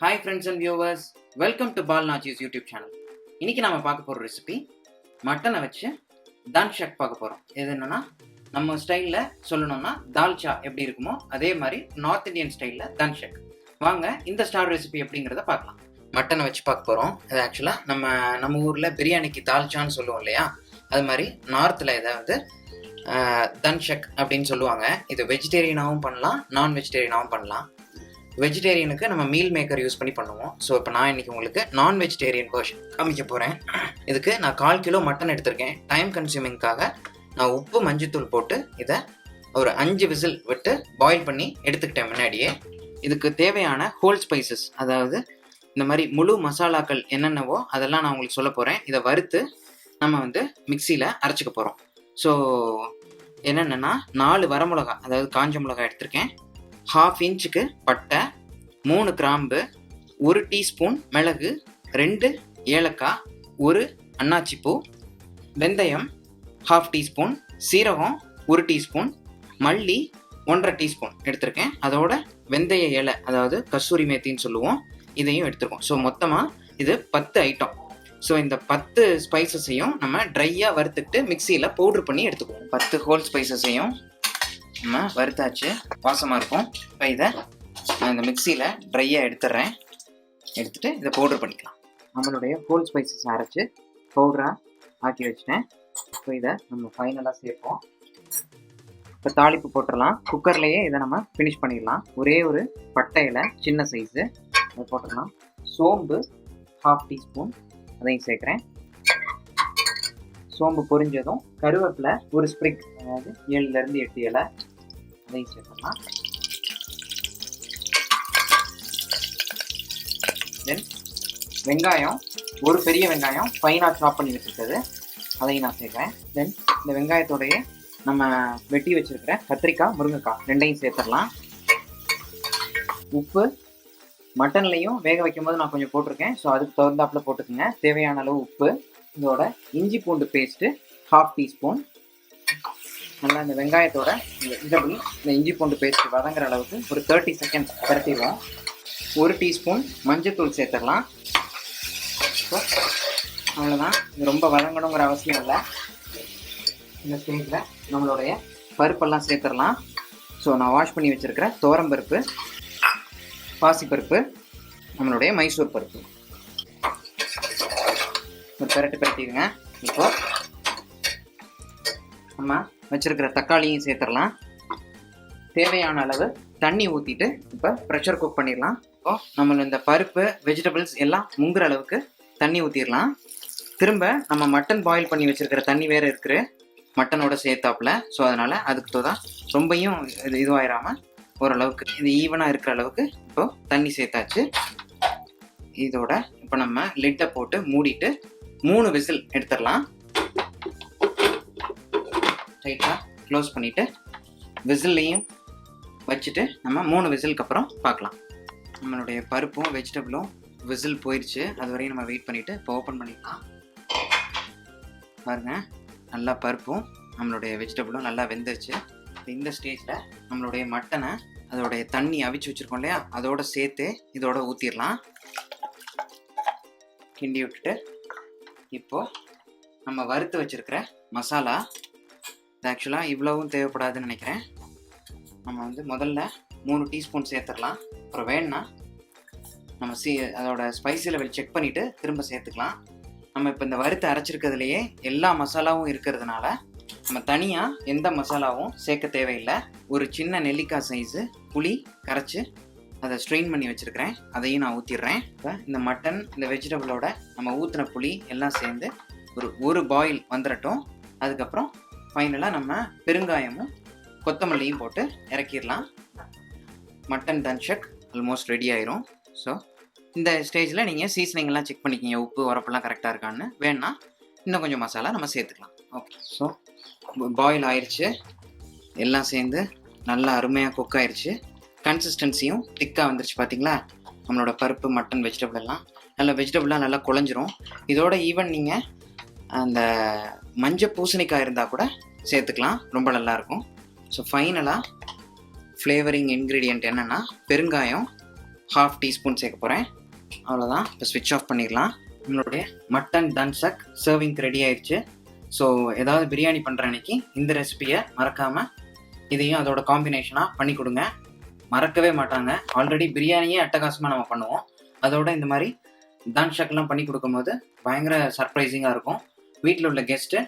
Hi friends and viewers, welcome to Bal Nachi's YouTube channel. இன்னைக்கு நாம பார்க்க போற ரெசிபி மட்டனை வச்சு தன்ஷக் பார்க்க போறோம். இது என்னன்னா நம்ம ஸ்டைல்ல சொல்லணும்னா தால்ச்சா எப்படி இருக்குமோ அதே மாதிரி நார்த் இந்தியன் ஸ்டைல்ல தன்ஷக். வாங்க இந்த ஸ்டார் ரெசிபி எப்படிங்கறத பார்க்கலாம். மட்டனை வச்சு பார்க்க போறோம். இது ஆக்சுவலா நம்ம ஊர்ல பிரியாணிக்கு தால்ச்சான்னு சொல்லுவோம் இல்லையா, அது மாதிரி நார்த்ல இதை வந்து தன்ஷக் அப்படின்னு சொல்லுவாங்க. இது வெஜிடேரியனாகவும் பண்ணலாம், நான் வெஜிடேரியனாகவும் பண்ணலாம். வெஜிடேரியனுக்கு நம்ம மீல் மேக்கர் யூஸ் பண்ணி பண்ணுவோம். ஸோ இப்போ நான் இன்னைக்கு உங்களுக்கு நான் வெஜிடேரியன் வெர்ஷன் காமிக்க போகிறேன். இதுக்கு நான் 1/4 கிலோ மட்டன் எடுத்திருக்கேன். டைம் கன்சியூமிங்காக நான் உப்பு மஞ்சத்தூள் போட்டு இதை ஒரு 5 விசில் விட்டு பாயில் பண்ணி எடுத்துக்கிட்டேன் முன்னாடியே. இதுக்கு தேவையான ஹோல் ஸ்பைசஸ், அதாவது இந்த மாதிரி முழு மசாலாக்கள் என்னென்னவோ அதெல்லாம் நான் உங்களுக்கு சொல்ல போகிறேன். இதை வறுத்து நம்ம வந்து மிக்சியில் அரைச்சிக்க போகிறோம். ஸோ என்னென்னா 4 வரமிளகா, அதாவது காஞ்ச மிளகாய் எடுத்திருக்கேன். 1/2 இன்ச்சுக்கு பட்டை, 3 கிராம்பு, 1 டீஸ்பூன் மிளகு, 2 ஏலக்காய், 1 அன்னாச்சிப்பூ, வெந்தயம் 1/2 டீஸ்பூன், சீரகம் 1 டீஸ்பூன், மல்லி 1/2 டீஸ்பூன் எடுத்திருக்கேன். அதோட வெந்தய இலை, அதாவது கசூரி மேத்தின்னு சொல்லுவோம், இதையும் எடுத்துருக்கோம். ஸோ மொத்தமாக இது 10 ஐட்டம். ஸோ இந்த 10 ஸ்பைசஸையும் நம்ம ட்ரையாக வறுத்துக்கிட்டு மிக்சியில் பவுட்ரு பண்ணி எடுத்துக்குவோம். 10 ஹோல் ஸ்பைசஸையும் நம்ம வறுத்தாச்சு, வாசமாக இருக்கும். இப்போ இதை நான் இந்த மிக்சியில் ட்ரையாக எடுத்துடுறேன். எடுத்துகிட்டு இதை பவுட்ரு பண்ணிக்கலாம். நம்மளுடைய ஹோல் ஸ்பைசஸ் அரைச்சி பவுடராக ஆக்கி வச்சுட்டேன். இப்போ இதை நம்ம ஃபைனலாக சேர்ப்போம். இப்போ தாளிப்பு போட்டுடலாம். குக்கர்லேயே இதை நம்ம ஃபினிஷ் பண்ணிடலாம். ஒரே ஒரு பட்டையில் சின்ன சைஸு அதை போட்டுடலாம். சோம்பு 1/2 டீஸ்பூன் அதையும் சேர்க்குறேன். சோம்பு பொரிஞ்சதும் கருவேப்பிலை ஒரு ஸ்ப்ரிக், அதாவது 7 to 8 இலை அதையும் சேர்த்துடலாம். தென் வெங்காயம், ஒரு பெரிய வெங்காயம் ஃபைனாக சாப் பண்ணி வச்சுருக்கிறது, அதையும் நான் சேர்க்குறேன். தென் இந்த வெங்காயத்தோடைய நம்ம வெட்டி வச்சுருக்கிற கத்திரிக்காய், முருங்கைக்காய் ரெண்டையும் சேர்த்துடலாம். உப்பு மட்டன்லையும் வேக வைக்கும் போது நான் கொஞ்சம் போட்டிருக்கேன். ஸோ அதுக்கு தகுந்தாப்பில் போட்டுக்கோங்க, தேவையான அளவு உப்பு. இதோட இஞ்சி பூண்டு பேஸ்ட்டு 1/2 டீஸ்பூன். நல்லா இந்த வெங்காயத்தோட இந்த இஞ்சி பூண்டு பேஸ்ட் வதங்குற அளவுக்கு ஒரு 30 செகண்ட்ஸ் பரட்டிடுவோம். 1 டீஸ்பூன் மஞ்சத்தூள் சேர்த்துடலாம். ஸோ அவ்வளோதான், இது ரொம்ப வதங்கணுங்கிற அவசியம் இல்லை. இந்த ஸ்டேஜில் நம்மளுடைய பருப்பெல்லாம் சேர்த்துடலாம். ஸோ நான் வாஷ் பண்ணி வச்சுருக்கிற துவரம்பருப்பு, பாசிப்பருப்பு, நம்மளுடைய மைசூர் பருப்பு ஒரு பரட்டிடுங்க. இப்போ நம்ம வச்சிருக்கிற தக்காளியும் சேர்த்துடலாம். தேவையான அளவு தண்ணி ஊற்றிட்டு இப்போ ப்ரெஷர் குக் பண்ணிடலாம். இப்போ நம்ம இந்த பருப்பு, வெஜிடபிள்ஸ் எல்லாம் முங்குற அளவுக்கு தண்ணி ஊற்றிடலாம். திரும்ப நம்ம மட்டன் பாயில் பண்ணி வச்சிருக்கிற தண்ணி வேறு இருக்குது மட்டனோட சேர்த்தாப்புல. ஸோ அதனால் அதுக்கு தான் ரொம்பையும் இதுவாயிராமல் ஓரளவுக்கு இது ஈவனாக இருக்கிற அளவுக்கு இப்போ தண்ணி சேர்த்தாச்சு. இதோட இப்போ நம்ம லிட்டை போட்டு மூடிட்டு 3 விசில் எடுத்துடலாம். ரைட்டாக க்ளோஸ் பண்ணிவிட்டு விசில்லையும் வச்சுட்டு நம்ம 3 விசிலுக்கு அப்புறம் பார்க்கலாம். நம்மளுடைய பருப்பும் வெஜிடபிளும் விசில் போயிடுச்சு. அது வரையும் நம்ம வெயிட் பண்ணிவிட்டு இப்போ ஓப்பன் பண்ணிக்கலாம். பாருங்கள், நல்லா பருப்பும் நம்மளுடைய வெஜிடபிளும் நல்லா வெந்துருச்சு. இந்த ஸ்டேஜில் நம்மளுடைய மட்டனை அதோடைய தண்ணி அவிச்சு வச்சுருக்கோம் இல்லையா, அதோட சேர்த்து இதோட ஊற்றிடலாம். கிண்டி விட்டுட்டு இப்போது நம்ம வறுத்து வச்சுருக்கிற மசாலா, இது ஆக்சுவலாக இவ்வளவும் தேவைப்படாதுன்னு நினைக்கிறேன். நம்ம வந்து முதல்ல 3 டீஸ்பூன் சேர்த்துக்கலாம். அப்புறம் வேணுன்னா நம்ம அதோட ஸ்பைசி லெவல் செக் பண்ணிவிட்டு திரும்ப சேர்த்துக்கலாம். நம்ம இப்போ இந்த வறுத்து அரைச்சிருக்கிறதுலையே எல்லா மசாலாவும் இருக்கிறதுனால நம்ம தனியாக எந்த மசாலாவும் சேர்க்க தேவையில்லை. ஒரு சின்ன நெல்லிக்காய் சைஸு புளி கரைச்சி அதை ஸ்ட்ரெயின் பண்ணி வச்சுருக்கிறேன், அதையும் நான் ஊற்றிடுறேன். இப்போ இந்த மட்டன், இந்த வெஜிடபிளோட நம்ம ஊற்றின புளி எல்லாம் சேர்ந்து ஒரு பாயில் வந்துடட்டும். அதுக்கப்புறம் ஃபைனலாக நம்ம பெருங்காயமும் கொத்தமல்லியும் போட்டு இறக்கிடலாம். மட்டன் தன்ஷக் ஆல்மோஸ்ட் ரெடி ஆயிரும். ஸோ இந்த ஸ்டேஜில் நீங்கள் சீசனிங்லாம் செக் பண்ணிக்கிங்க, உப்பு உரப்பெல்லாம் கரெக்டாக இருக்கான்னு. வேணுன்னா இன்னும் கொஞ்சம் மசாலா நம்ம சேர்த்துக்கலாம். ஓகே, ஸோ பாயில் ஆயிடுச்சு, எல்லாம் சேர்ந்து நல்லா அருமையாக குக் ஆயிடுச்சு. கன்சிஸ்டன்சியும் திக்காக வந்துருச்சு. பார்த்தீங்களா, நம்மளோட பருப்பு, மட்டன், வெஜிடபிள்லாம் நல்லா குழஞ்சிரும். இதோட ஈவன் நீங்கள் அந்த மஞ்சள் பூசணிக்காய் இருந்தால் கூட சேர்த்துக்கலாம், ரொம்ப நல்லாயிருக்கும். ஸோ ஃபைனலாக ஃப்ளேவரிங் இன்க்ரீடியண்ட் என்னென்னா பெருங்காயம் 1/2 டீஸ்பூன் சேர்க்க போகிறேன். அவ்வளோதான். இப்போ ஸ்விட்ச் ஆஃப் பண்ணிடலாம். நம்மளுடைய மட்டன் தன்சக் சர்விங்க்கு ரெடி ஆயிடுச்சு. ஸோ ஏதாவது பிரியாணி பண்ணுற அன்னைக்கு இந்த ரெசிபியை மறக்காமல் இதையும் அதோட காம்பினேஷனாக பண்ணி கொடுங்க. மறக்கவே மாட்டாங்க. ஆல்ரெடி பிரியாணியே அட்டகாசமாக நம்ம பண்ணுவோம். அதோட இந்த மாதிரி தன்சக்லாம் பண்ணி கொடுக்கும்போது பயங்கர சர்ப்ரைசிங்காக இருக்கும். வீட்டில் உள்ள கெஸ்ட்டு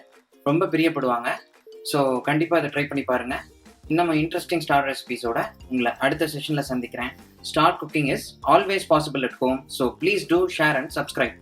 ரொம்ப பிரியப்படுவாங்க. ஸோ கண்டிப்பாக அதை ட்ரை பண்ணி பாருங்கள். இன்னும் இன்ட்ரெஸ்டிங் ஸ்டார் ரெசிபிஸோட உங்களை அடுத்த செஷனில் சந்திக்கிறேன். Start cooking is always possible at home, so please do share and subscribe.